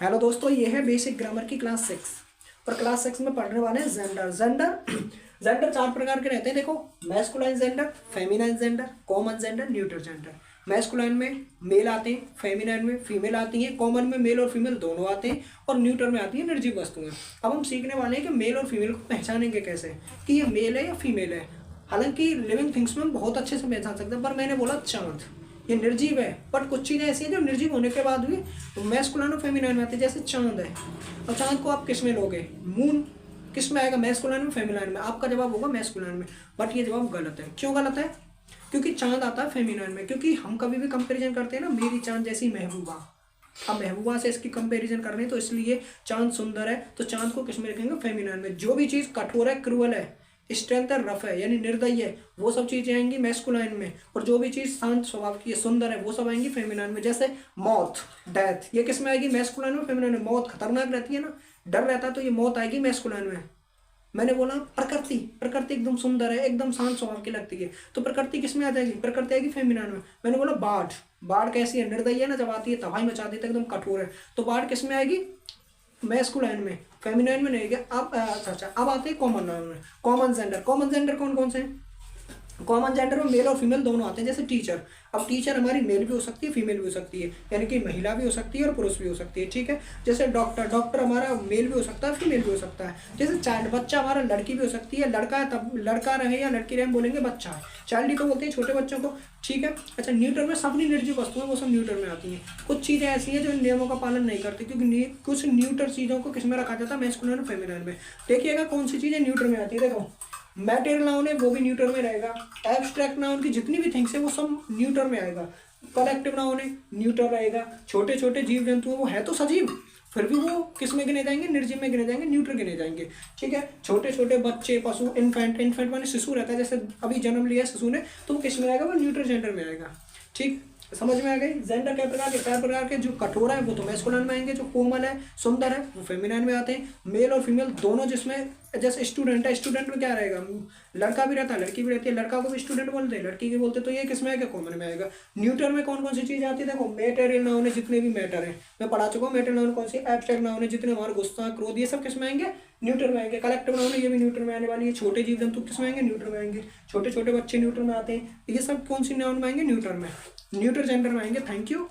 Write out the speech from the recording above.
Hello दोस्तों, ये है बेसिक ग्रामर की क्लास 6 और क्लास 6 में पढ़ने वाले हैं जेंडर। जेंडर चार प्रकार के रहते हैं। देखो, masculine gender, feminine gender, common gender, neutral gender. Masculine में मेल आते हैं, फेमिनाइन में फीमेल आती हैं, कॉमन में मेल और फीमेल दोनों आते हैं और न्यूट्रल में आती है निर्जीव वस्तुएं। अब हम सीखने वाले हैं कि मेल और फीमेल को पहचानेंगे कैसे, कि ये मेल है या फीमेल है। हालांकि लिविंग थिंग्स में हम बहुत अच्छे से पहचान सकते हैं, पर मैंने बोला चांद ये निर्जीव है, बट कुछ चीज़ें ऐसी हैं जो निर्जीव होने के बाद भी तो मैस्कुलाइन और फेमिनाइन में आती है। जैसे चांद है, अब चांद को आप किस में लोगे? मून किस में आएगा? मैस्कुलाइन में, फेमिनाइन में? आपका जवाब होगा मैस्कुलाइन में, बट ये जवाब गलत है। क्यों गलत है? क्योंकि चांद आता है फेमिनाइन में। क्योंकि हम कभी भी कंपेरिजन करते हैं ना, मेरी चांद जैसी महबूबा, अब महबूबा से इसकी कंपैरिजन कर रहे हैं, तो इसलिए चांद सुंदर है, तो चांद को किस में रखेंगे? फेमिनाइन में। जो भी चीज़ कठोर है, क्रूअल है, स्ट्रेंथ है, रफ है यानी निर्दयी है, वो सब चीजें आएंगी मैस्कुलाइन में। और जो भी चीज शांत स्वभाव की है, सुंदर है, वो सब आएंगी फेमिनाइन में। जैसे मौत, डेथ, ये किस में आएगी? मैस्कुलाइन में, फेमिनाइन में। मौत खतरनाक रहती है ना, डर रहता है, तो ये मौत आएगी मैस्कुलाइन में। मैंने बोला प्रकृति, प्रकृति एकदम सुंदर है, एकदम शांत स्वभाव की लगती है, तो प्रकृति किस में आ जाएगी? प्रकृति आएगी फेमिनाइन में। मैंने बोला बाढ़, बाढ़ कैसी है? निर्दयी है ना, जब आती है तबाही मचा देती है, एकदम कठोर है, तो बाढ़ किस में आएगी? मैस्कुलाइन में, फेमिनाइन में नहीं गया। अब अच्छा, अब आते हैं कॉमन नाउन में। कॉमन जेंडर, कॉमन जेंडर कौन कौन से हैं? कॉमन जेंडर में मेल और फीमेल दोनों आते हैं। जैसे टीचर, अब टीचर हमारी मेल भी हो सकती है, फीमेल भी हो सकती है, यानी कि महिला भी हो सकती है और पुरुष भी हो सकती है, ठीक है। जैसे डॉक्टर, डॉक्टर हमारा मेल भी हो सकता है, फीमेल भी हो सकता है। जैसे चाइल्ड, बच्चा हमारा लड़की भी हो सकती है, लड़का है तब लड़का रहे या लड़की रहे हम बोलेंगे बच्चा है। चाइल्ड ही तो बोलते हैं छोटे बच्चों को, ठीक है। अच्छा, न्यूट्रल में सभी निर्जीव वस्तुएं वो सब न्यूट्रल में आती हैं। कुछ चीज़ें ऐसी हैं जो इन नियमों का पालन नहीं करती, क्योंकि कुछ न्यूट्रल चीज़ों को किस में रखा जाता है? मैस्कुलाइन और फेमिनाइन में। देखिएगा कौन सी चीज़ें न्यूट्रल में आती है। देखो, मैटेरियल नाउन है वो भी न्यूट्रल में रहेगा। एब्स्ट्रैक्ट नाउन की जितनी भी थिंग्स है वो सब न्यूट्रल में आएगा। कलेक्टिव नाउन है, न्यूट्रल रहेगा। छोटे छोटे जीव जंतु वो है तो सजीव, फिर भी वो किस में गिने जाएंगे? निर्जीव में गिने जाएंगे, न्यूट्रल गिने जाएंगे, ठीक है। छोटे छोटे बच्चे, पशु, इन्फेंट, इन्फेंट माने शिशु रहता है, जैसे अभी जन्म लिया शिशु ने, तो वो किस में आएगा? वो न्यूट्रल जेंडर में आएगा, ठीक। समझ में आ गई? जेंडर कई प्रकार के, चार प्रकार के। जो कठोर है वो तो मैस्कुलाइन में आएंगे, जो कोमल है, सुंदर है, वो फेमिनाइन में आते हैं। मेल और फीमेल दोनों, जिसमें जैसे स्टूडेंट है, स्टूडेंट में क्या रहेगा? लड़का भी रहता है, लड़की भी रहती है। लड़का को भी स्टूडेंट बोलते हैं, लड़की के बोलते हैं, तो ये किस में आएगा? कॉमन में आएगा। न्यूट्रल में कौन कौन सी चीज़ आती है? देखो, मैटेरियल नाउन है, जितने भी मैटर है मैं पढ़ा चुका हूँ। मैटेरियल नाउन कौन सी? एब्स्ट्रैक्ट नाउन है, जितने हमारे गुस्सा, क्रोध, ये सब किस में आएंगे? न्यूट्रल में आएंगे। कलेक्टिव नाउन है, ये भी न्यूट्रल में आने वाली है। छोटे जीव जंतु किस में आएंगे? न्यूट्रल में आएंगे। छोटे छोटे बच्चे न्यूट्रल में आते हैं। ये सब कौन सी नाउन में आएंगे? न्यूट्रल में, न्यूट्रल जेंडर में आएंगे। Thank you.